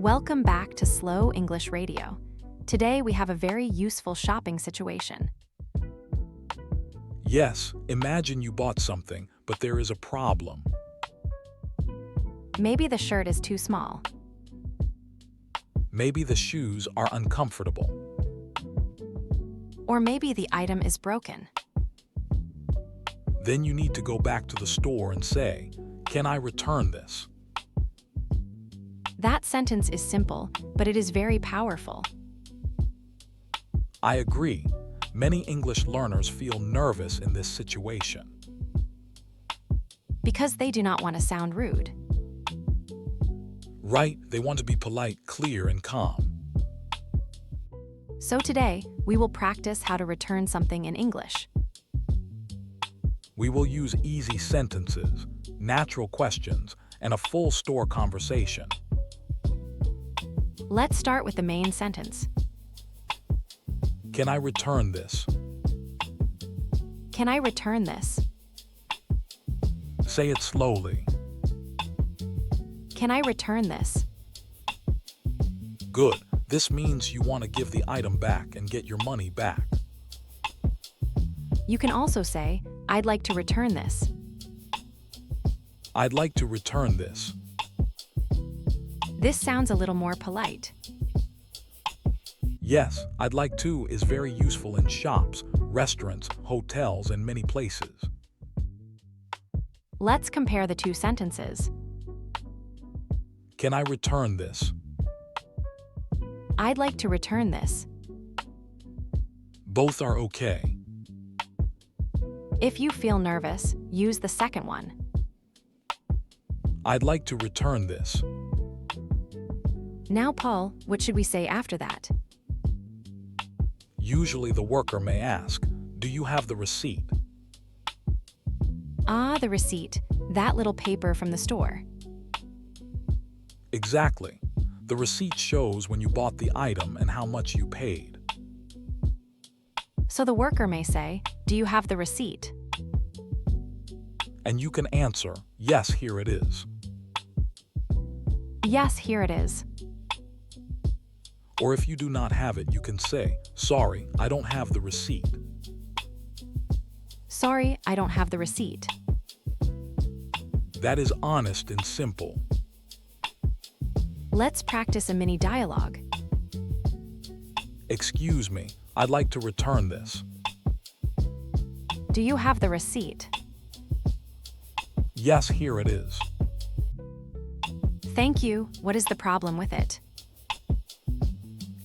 Welcome back to Slow English Radio. Today we have a very useful shopping situation. Yes, imagine you bought something, but there is a problem. Maybe the shirt is too small. Maybe the shoes are uncomfortable. Or maybe the item is broken. Then you need to go back to the store and say, "Can I return this?" That sentence is simple, but it is very powerful. I agree. Many English learners feel nervous in this situation. Because they do not want to sound rude. Right, they want to be polite, clear, and calm. So today, we will practice how to return something in English. We will use easy sentences, natural questions, and a full store conversation. Let's start with the main sentence. Can I return this? Can I return this? Say it slowly. Can I return this? Good. This means you want to give the item back and get your money back. You can also say, I'd like to return this. I'd like to return this. This sounds a little more polite. Yes, I'd like to is very useful in shops, restaurants, hotels, and many places. Let's compare the two sentences. Can I return this? I'd like to return this. Both are okay. If you feel nervous, use the second one. I'd like to return this. Now, Paul, what should we say after that? Usually the worker may ask, "Do you have the receipt?" Ah, the receipt. That little paper from the store. Exactly. The receipt shows when you bought the item and how much you paid. So the worker may say, do you have the receipt? And you can answer, "Yes, here it is." Yes, here it is. Or if you do not have it, you can say, "Sorry, I don't have the receipt." Sorry, I don't have the receipt. That is honest and simple. Let's practice a mini dialogue. Excuse me, I'd like to return this. Do you have the receipt? Yes, here it is. Thank you. What is the problem with it?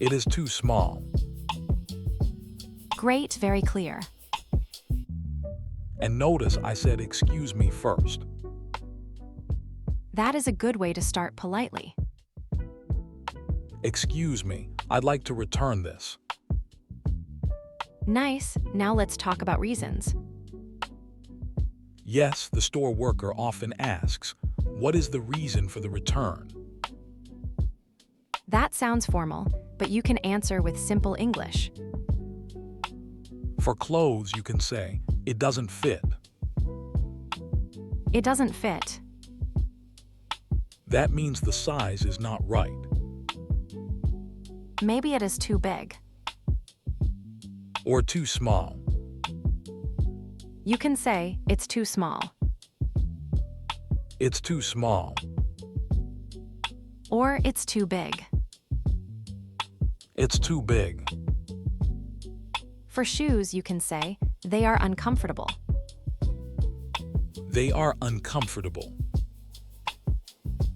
It is too small. Great, very clear. And notice I said excuse me first. That is a good way to start politely. Excuse me, I'd like to return this. Nice. Now let's talk about reasons. Yes, the store worker often asks, "What is the reason for the return?" That sounds formal, but you can answer with simple English. For clothes, you can say, "It doesn't fit." It doesn't fit. That means the size is not right. Maybe it is too big. Or too small. You can say, it's too small. It's too small. Or it's too big. It's too big. For shoes, you can say, they are uncomfortable. They are uncomfortable.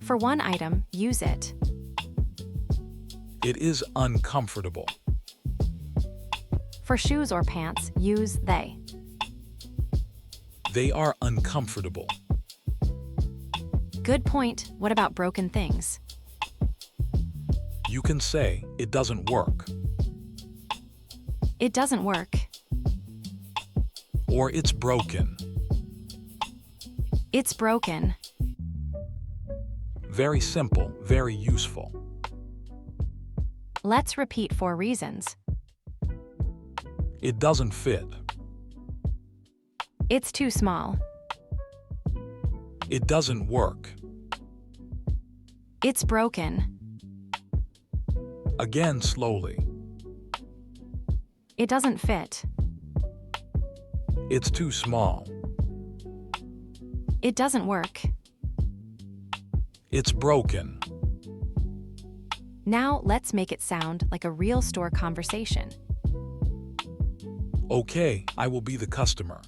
For one item, use it. It is uncomfortable. For shoes or pants, use they. They are uncomfortable. Good point. What about broken things? You can say, "It doesn't work." It doesn't work. Or "It's broken." It's broken. Very simple, very useful. Let's repeat 4 reasons. It doesn't fit. It's too small. It doesn't work. It's broken. Again slowly. It doesn't fit. It's too small. It doesn't work. It's broken. Now let's make it sound like a real store conversation. Okay, I will be the customer.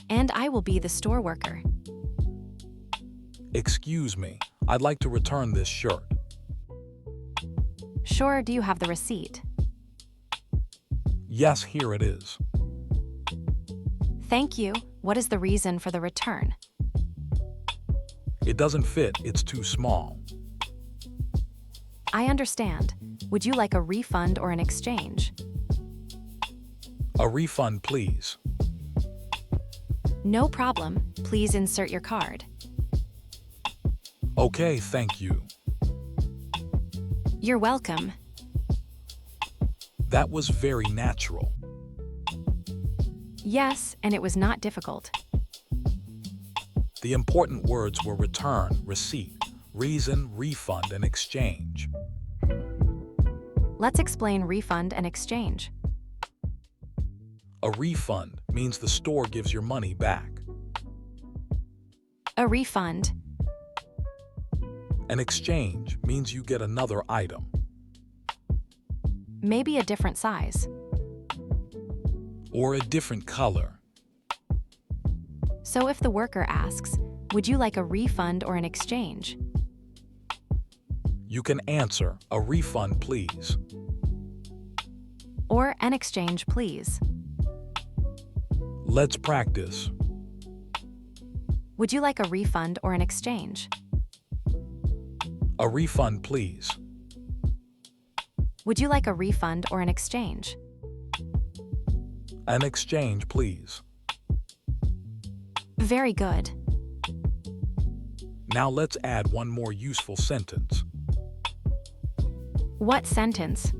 And I will be the store worker. Excuse me, I'd like to return this shirt. Sure, do you have the receipt? Yes, here it is. Thank you. What is the reason for the return? It doesn't fit, it's too small. I understand. Would you like a refund or an exchange? A refund, please. No problem. Please insert your card. Okay, thank you. You're welcome. That was very natural. Yes, and it was not difficult. The important words were return, receipt, reason, refund, and exchange. Let's explain refund and exchange. A refund means the store gives your money back. A refund. An exchange means you get another item. Maybe a different size. Or a different color. So if the worker asks, would you like a refund or an exchange? You can answer, a refund, please. Or an exchange, please. Let's practice. Would you like a refund or an exchange? A refund, please. Would you like a refund or an exchange? An exchange, please. Very good. Now let's add one more useful sentence. What sentence?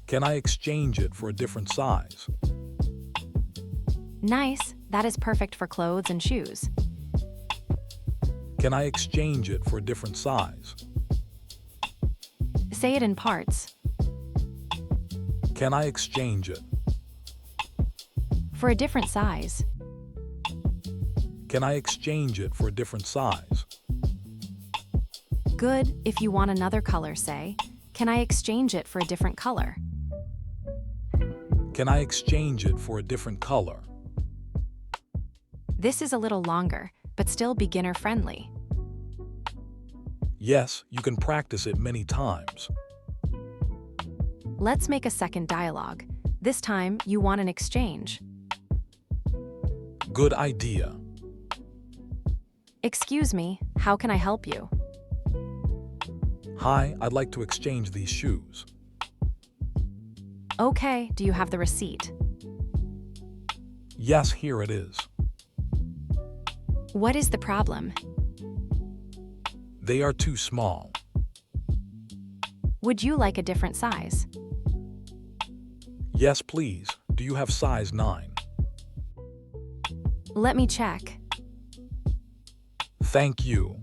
Can I exchange it for a different size? Nice. That is perfect for clothes and shoes. Can I exchange it for a different size? Say it in parts. Can I exchange it? For a different size. Can I exchange it for a different size? Good. If you want another color, say, can I exchange it for a different color? Can I exchange it for a different color? This is a little longer, but still beginner-friendly. Yes, you can practice it many times. Let's make a second dialogue. This time, you want an exchange. Good idea. Excuse me, how can I help you? Hi, I'd like to exchange these shoes. Okay, do you have the receipt? Yes, here it is. What is the problem? They are too small. Would you like a different size? Yes, please. Do you have size 9? Let me check. Thank you.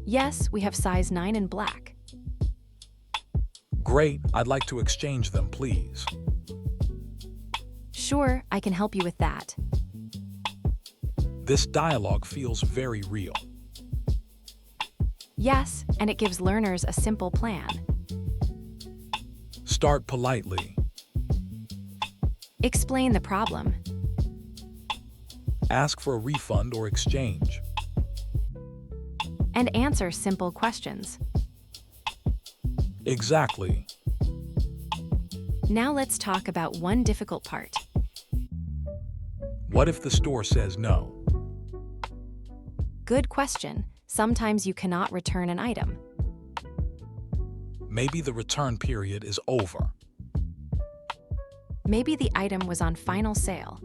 Yes, we have size 9 in black. Great, I'd like to exchange them, please. Sure, I can help you with that. This dialogue feels very real. Yes, and it gives learners a simple plan. Start politely. Explain the problem. Ask for a refund or exchange. And answer simple questions. Exactly. Now let's talk about one difficult part. What if the store says no? Good question. Sometimes you cannot return an item. Maybe the return period is over. Maybe the item was on final sale.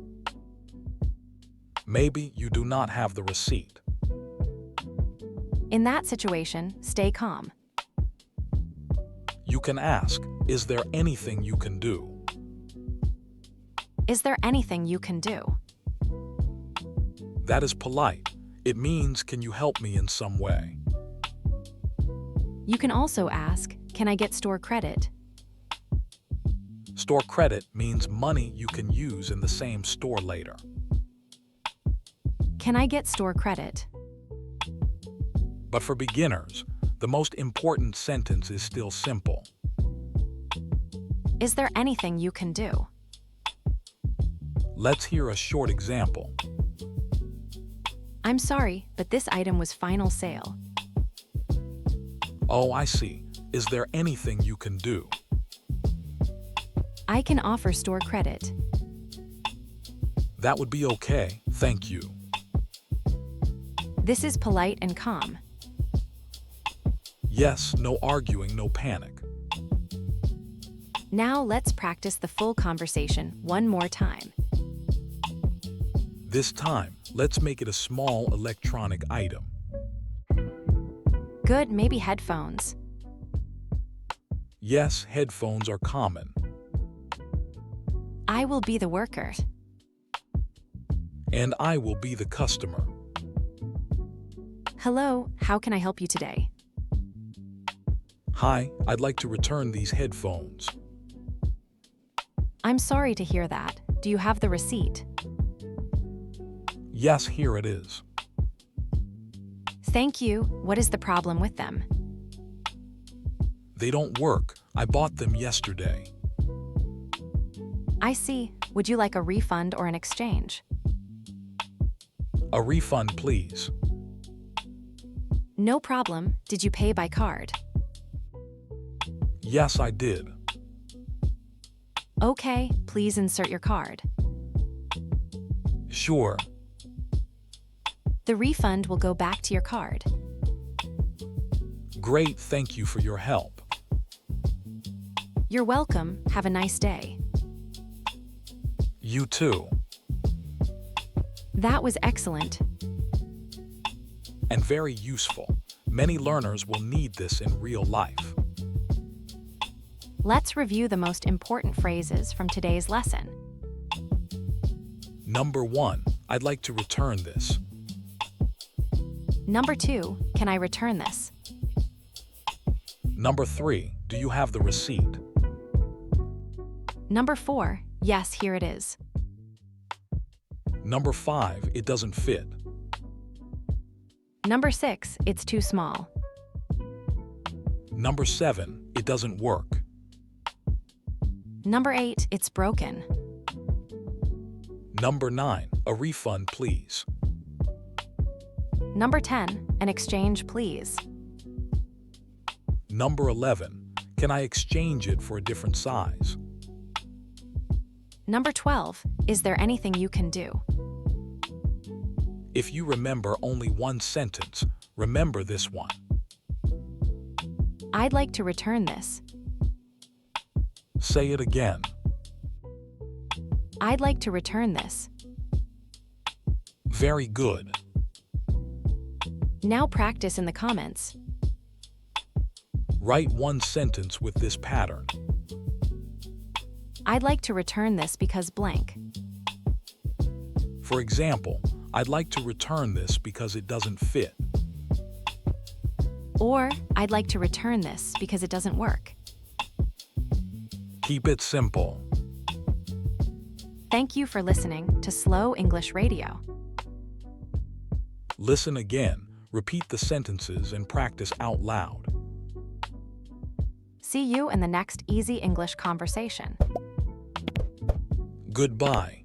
Maybe you do not have the receipt. In that situation, stay calm. You can ask, is there anything you can do? Is there anything you can do? That is polite. It means, can you help me in some way? You can also ask, "Can I get store credit?" Store credit means money you can use in the same store later. Can I get store credit? But for beginners, the most important sentence is still simple. Is there anything you can do? Let's hear a short example. I'm sorry, but this item was final sale. Oh, I see. Is there anything you can do? I can offer store credit. That would be okay, thank you. This is polite and calm. Yes, no arguing, no panic. Now let's practice the full conversation one more time. This time, let's make it a small electronic item. Good, maybe headphones. Yes, headphones are common. I will be the worker. And I will be the customer. Hello, how can I help you today? Hi, I'd like to return these headphones. I'm sorry to hear that. Do you have the receipt? Yes, here it is. Thank you. What is the problem with them? They don't work. I bought them yesterday. I see. Would you like a refund or an exchange? A refund, please. No problem. Did you pay by card? Yes, I did. Okay, please insert your card. Sure. The refund will go back to your card. Great, thank you for your help. You're welcome. Have a nice day. You too. That was excellent. And very useful. Many learners will need this in real life. Let's review the most important phrases from today's lesson. Number 1, I'd like to return this. Number 2, can I return this? Number 3, do you have the receipt? Number 4, yes, here it is. Number 5, it doesn't fit. Number 6, it's too small. Number 7, it doesn't work. Number 8, it's broken. Number 9, a refund, please. Number 10, an exchange, please. Number 11, can I exchange it for a different size? Number 12, is there anything you can do? If you remember only one sentence, remember this one. I'd like to return this. Say it again. I'd like to return this. Very good. Now practice in the comments. Write one sentence with this pattern. I'd like to return this because blank. For example, I'd like to return this because it doesn't fit. Or, I'd like to return this because it doesn't work. Keep it simple. Thank you for listening to Slow English Radio. Listen again, repeat the sentences, and practice out loud. See you in the next Easy English conversation. Goodbye.